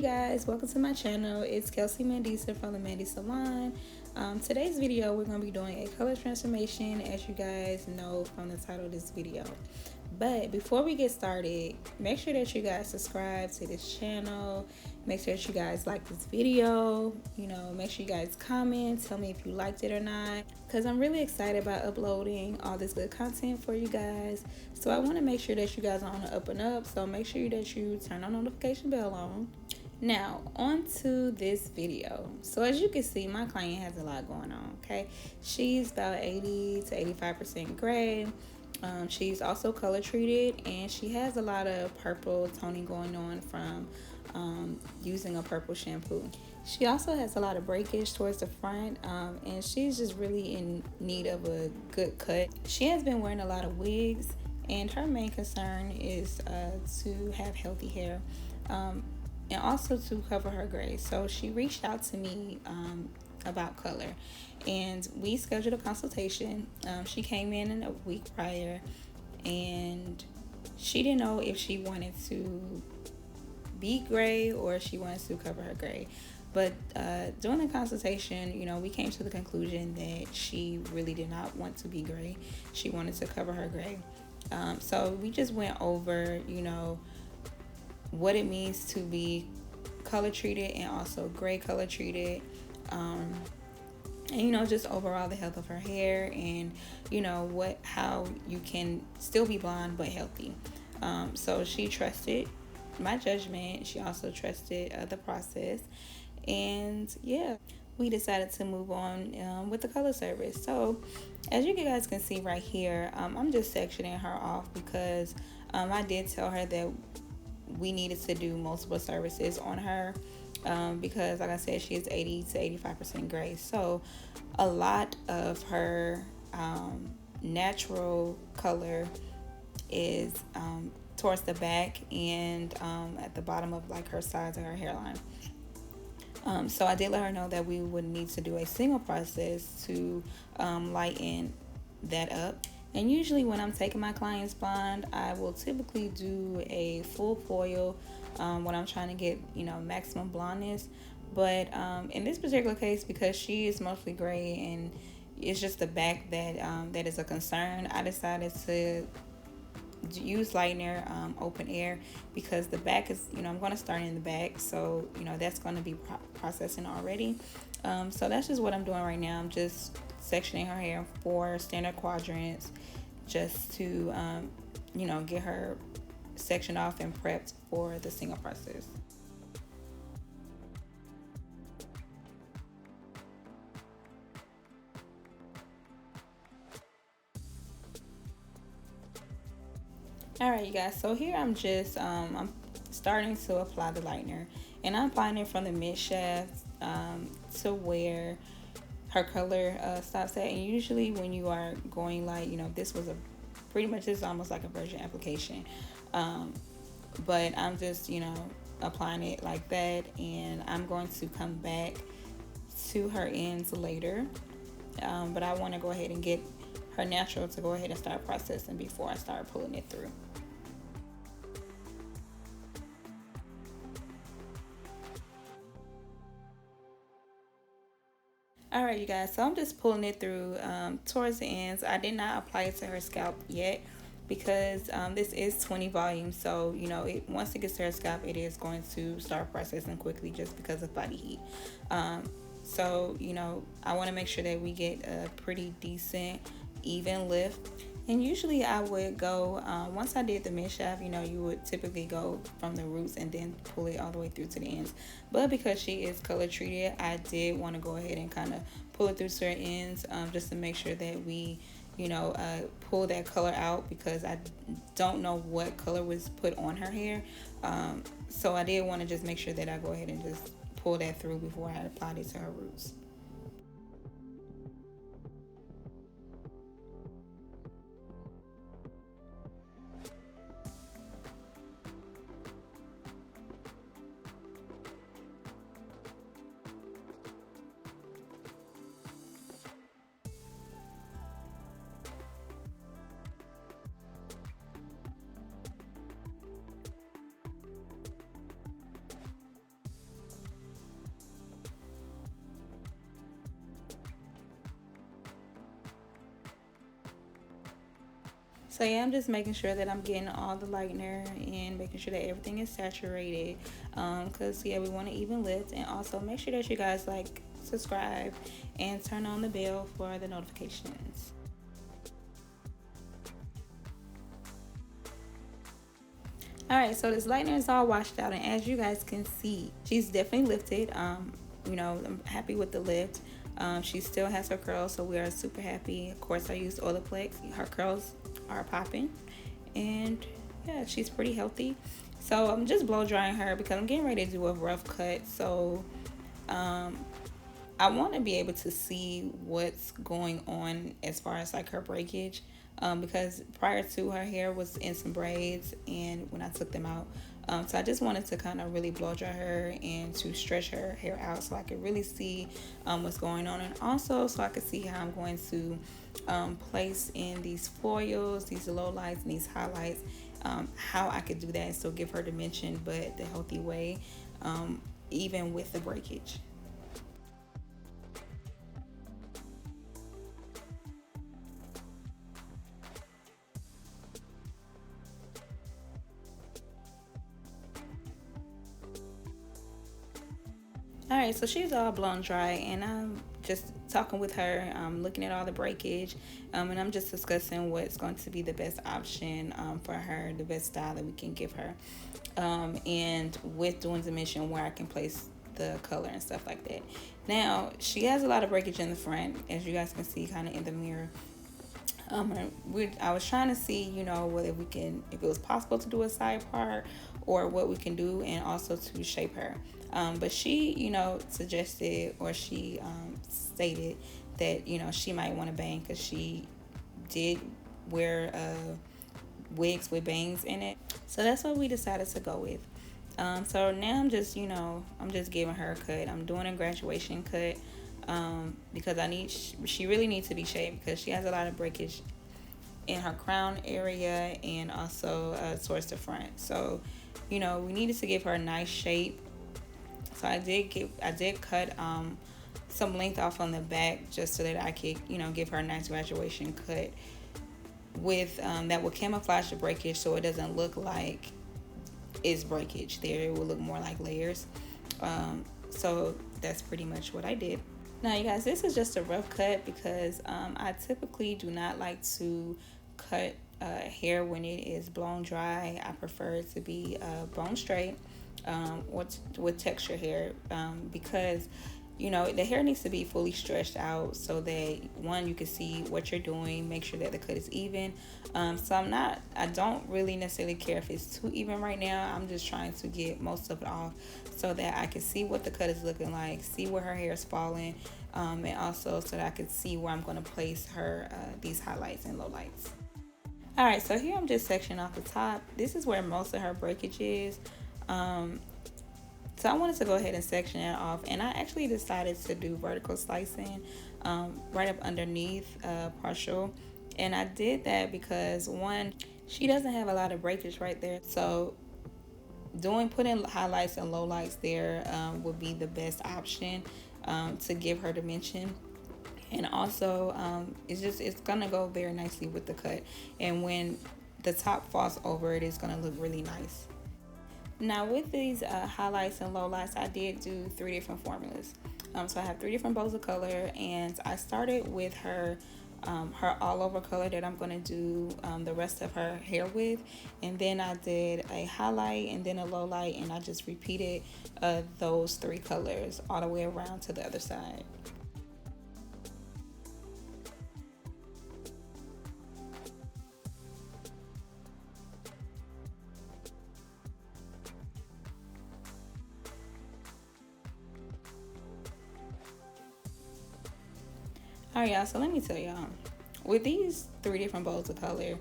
guys, welcome to my channel. It's Kelsey Mandisa from the Mandy Salon. Today's video we're going to be doing a color transformation, as you guys know from the title of this video. But before we get started, make sure that you guys subscribe to this channel. Make sure that you guys like this video. Make sure you guys comment, tell me if you liked it or not, because I'm really excited about uploading all this good content for you guys. So I want to make sure that you guys are on the up and up, so make sure that you turn the notification bell on. Now on to this video. So as you can see, my client has a lot going on. Okay, she's about 80 to 85% gray. She's also color treated, and she has a lot of purple toning going on from using a purple shampoo. She also has a lot of breakage towards the front, and she's just really in need of a good cut. She has been wearing a lot of wigs, and her main concern is to have healthy hair, and also to cover her gray. So she reached out to me about color, and we scheduled a consultation. She came in a week prior, and she didn't know if she wanted to be gray or if she wanted to cover her gray. But during the consultation, we came to the conclusion that she really did not want to be gray. She wanted to cover her gray. So we just went over, what it means to be color treated and also gray color treated. And just overall the health of her hair, and how you can still be blonde but healthy. So she trusted my judgment. She also trusted the process, and yeah, we decided to move on with the color service. So as you guys can see right here, I'm just sectioning her off because I did tell her that we needed to do multiple services on her, because like I said, she is 80 to 85% gray. So a lot of her natural color is towards the back and at the bottom of like her sides of her hairline. So I did let her know that we would need to do a single process to lighten that up. And usually when I'm taking my clients blonde, I will typically do a full foil when I'm trying to get, maximum blondness. But in this particular case, because she is mostly gray and it's just the back that is a concern, I decided to use lightener open air, because the back is, I'm going to start in the back. So, that's going to be processing already. So that's just what I'm doing right now. I'm just sectioning her hair in 4 standard quadrants just to get her sectioned off and prepped for the single process. All right, you guys, so here I'm just I'm starting to apply the lightener, and I'm applying it from the mid shaft to where her color stops at. And usually when you are going light, this was this is almost like a virgin application, but I'm just applying it like that, and I'm going to come back to her ends later, but I want to go ahead and get her natural to go ahead and start processing before I start pulling it through. All right, you guys, so I'm just pulling it through towards the ends. I did not apply it to her scalp yet because this is 20 volume. So, once it gets to her scalp, it is going to start processing quickly just because of body heat. So, I want to make sure that we get a pretty decent, even lift. And usually I would go, once I did the mid shaft, you would typically go from the roots and then pull it all the way through to the ends. But because she is color treated, I did want to go ahead and kind of pull it through to her ends, just to make sure that we, pull that color out, because I don't know what color was put on her hair. So I did want to just make sure that I go ahead and just pull that through before I applied it to her roots. So yeah, I'm just making sure that I'm getting all the lightener and making sure that everything is saturated. Cause yeah, we want to even lift, and also make sure that you guys like, subscribe, and turn on the bell for the notifications. All right, so this lightener is all washed out, and as you guys can see, she's definitely lifted. I'm happy with the lift. She still has her curls, so we are super happy. Of course, I used Olaplex. Her curls are popping, and yeah, she's pretty healthy. So I'm just blow drying her because I'm getting ready to do a rough cut. So um, I want to be able to see what's going on as far as like her breakage. Because prior to, her hair was in some braids, and when I took them out, so I just wanted to kind of really blow dry her and to stretch her hair out so I could really see what's going on, and also so I could see how I'm going to place in these foils, these low lights, and these highlights, how I could do that and still give her dimension, but the healthy way, even with the breakage. All right, so she's all blown dry, and I'm just talking with her, looking at all the breakage, and I'm just discussing what's going to be the best option for her, the best style that we can give her, and with doing dimension where I can place the color and stuff like that. Now, she has a lot of breakage in the front, as you guys can see kind of in the mirror. I was trying to see, whether we can, if it was possible to do a side part or what we can do, and also to shape her. But she, suggested, or she stated that, she might want to bang because she did wear wigs with bangs in it. So that's what we decided to go with. So now I'm just giving her a cut. I'm doing a graduation cut, because she really needs to be shaved because she has a lot of breakage in her crown area and also towards the front. So, we needed to give her a nice shape. So I did cut some length off on the back just so that I could, give her a nice graduation cut with that will camouflage the breakage so it doesn't look like it's breakage there. It will look more like layers. So that's pretty much what I did. Now, you guys, this is just a rough cut because I typically do not like to cut hair when it is blown dry. I prefer it to be bone straight, with texture hair, because the hair needs to be fully stretched out so that, one, you can see what you're doing, make sure that the cut is even. So I don't really necessarily care if it's too even right now. I'm just trying to get most of it off so that I can see what the cut is looking like, see where her hair is falling, and also so that I can see where I'm going to place her these highlights and lowlights. All right, so here I'm just sectioning off the top. This is where most of her breakage is. So I wanted to go ahead and section it off, and I actually decided to do vertical slicing right up underneath partial. And I did that because, one, she doesn't have a lot of breakage right there. So putting highlights and lowlights there would be the best option to give her dimension. And also it's gonna go very nicely with the cut, and when the top falls over it, it's gonna look really nice. Now, with these highlights and lowlights, I did do 3 different formulas. So I have 3 different bowls of color, and I started with her all over color that I'm going to do the rest of her hair with. And then I did a highlight and then a low light, and I just repeated those 3 colors all the way around to the other side. All right, y'all, so let me tell y'all, with these 3 different bowls of color,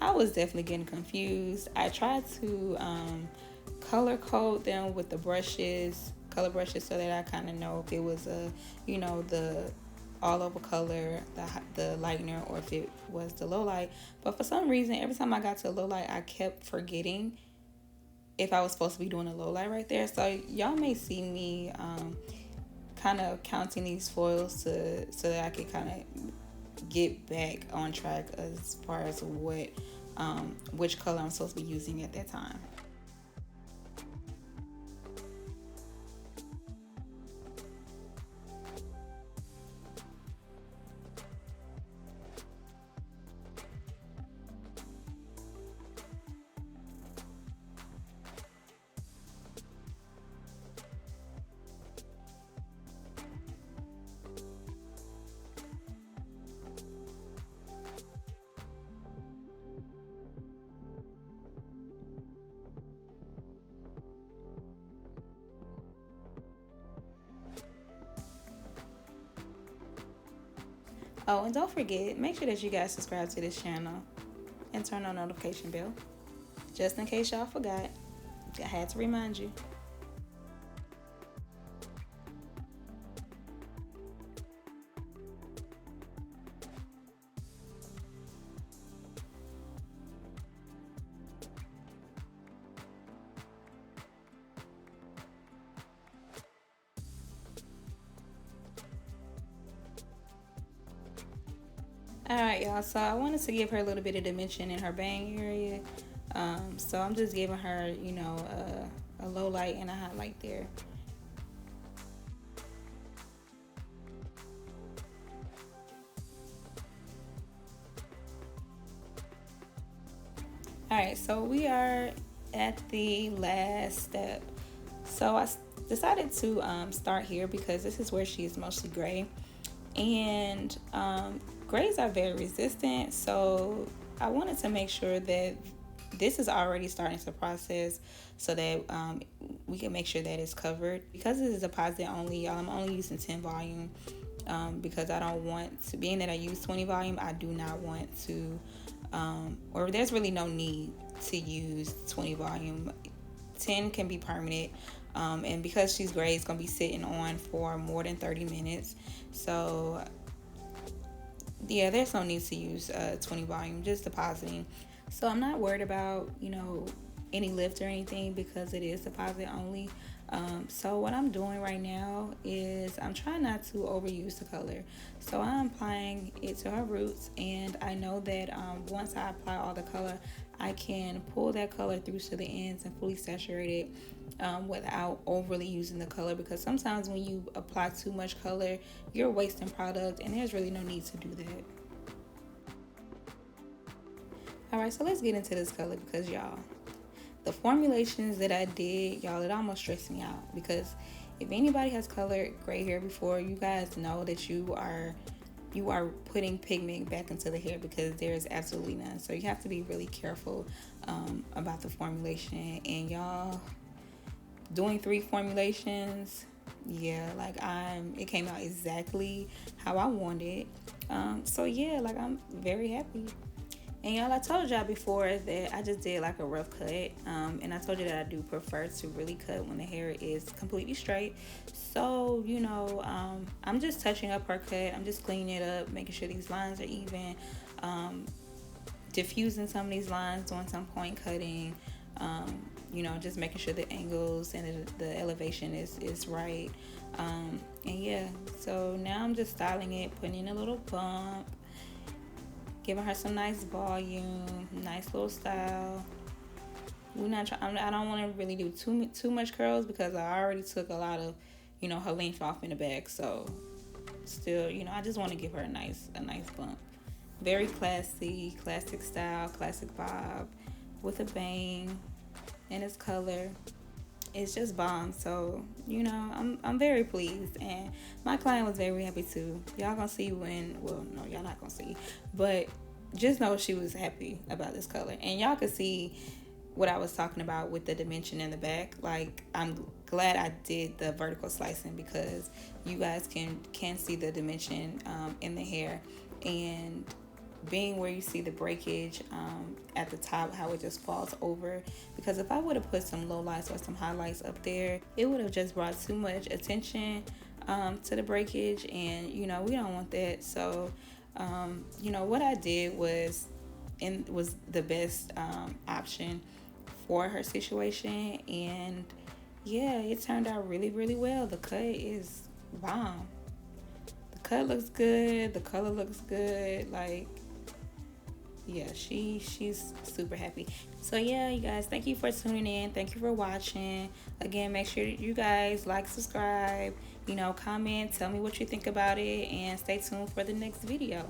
I was definitely getting confused. I tried to color code them with the color brushes, so that I kind of know if it was the all over color, the lightener, or if it was the low light. But for some reason, every time I got to a low light, I kept forgetting if I was supposed to be doing a low light right there. So y'all may see me kind of counting these foils so that I can kind of get back on track as far as what which color I'm supposed to be using at that time. Oh, and don't forget, make sure that you guys subscribe to this channel and turn on notification bell. Just in case y'all forgot, I had to remind you. Alright, y'all, so I wanted to give her a little bit of dimension in her bang area. So I'm just giving her, you know, a low light and a highlight there. Alright, so we are at the last step. So I decided to start here because this is where she is mostly gray. And grays are very resistant, so I wanted to make sure that this is already starting to process so that we can make sure that it's covered. Because this is a deposit only, y'all, I'm only using 10 volume because I don't want to, being that I use 20 volume, I do not want to, or there's really no need to use 20 volume. 10 can be permanent. And because she's gray, it's going to be sitting on for more than 30 minutes. So yeah, there's no need to use 20 volume, just depositing. So I'm not worried about, you know, any lift or anything because it is deposit only. So what I'm doing right now is I'm trying not to overuse the color. So I'm applying it to her roots, and I know that once I apply all the color, I can pull that color through to the ends and fully saturate it without overly using the color, because sometimes when you apply too much color, you're wasting product, and there's really no need to do that. Alright, so let's get into this color because y'all, the formulations that I did, y'all, it almost stressed me out, because if anybody has colored gray hair before, you guys know that you are putting pigment back into the hair because there's absolutely none. So you have to be really careful about the formulation. And y'all, doing 3 formulations, yeah, like it came out exactly how I wanted. So yeah, like I'm very happy. And y'all, I told y'all before that I just did like a rough cut, and I told you that I do prefer to really cut when the hair is completely straight. So, you know, I'm just touching up her cut. I'm just cleaning it up, making sure these lines are even, diffusing some of these lines, doing some point cutting, you know, just making sure the angles and the elevation is right. And yeah, so now I'm just styling it, putting in a little bump, giving her some nice volume, nice little style. We're not trying. I don't want to really do too much curls because I already took a lot of, you know, her length off in the back. So still, you know, I just want to give her a nice bump. Very classy, classic style, classic vibe, with a bang, and its color. It's just bomb. So, you know, I'm very pleased, and my client was very happy too. Y'all gonna see when, well, no, y'all not gonna see, but just know she was happy about this color. And y'all could see what I was talking about with the dimension in the back. Like, I'm glad I did the vertical slicing because you guys can see the dimension in the hair, and being where you see the breakage at the top, how it just falls over. Because if I would have put some low lights or some highlights up there, it would have just brought too much attention to the breakage, and you know, we don't want that. So you know, what I did was the best option for her situation, and yeah, it turned out really, really well. The cut is bomb. The cut looks good, the color looks good. Like, yeah, she's super happy. So yeah, you guys, thank you for tuning in. Thank you for watching. Again, make sure you guys like, subscribe, comment, tell me what you think about it, and stay tuned for the next video.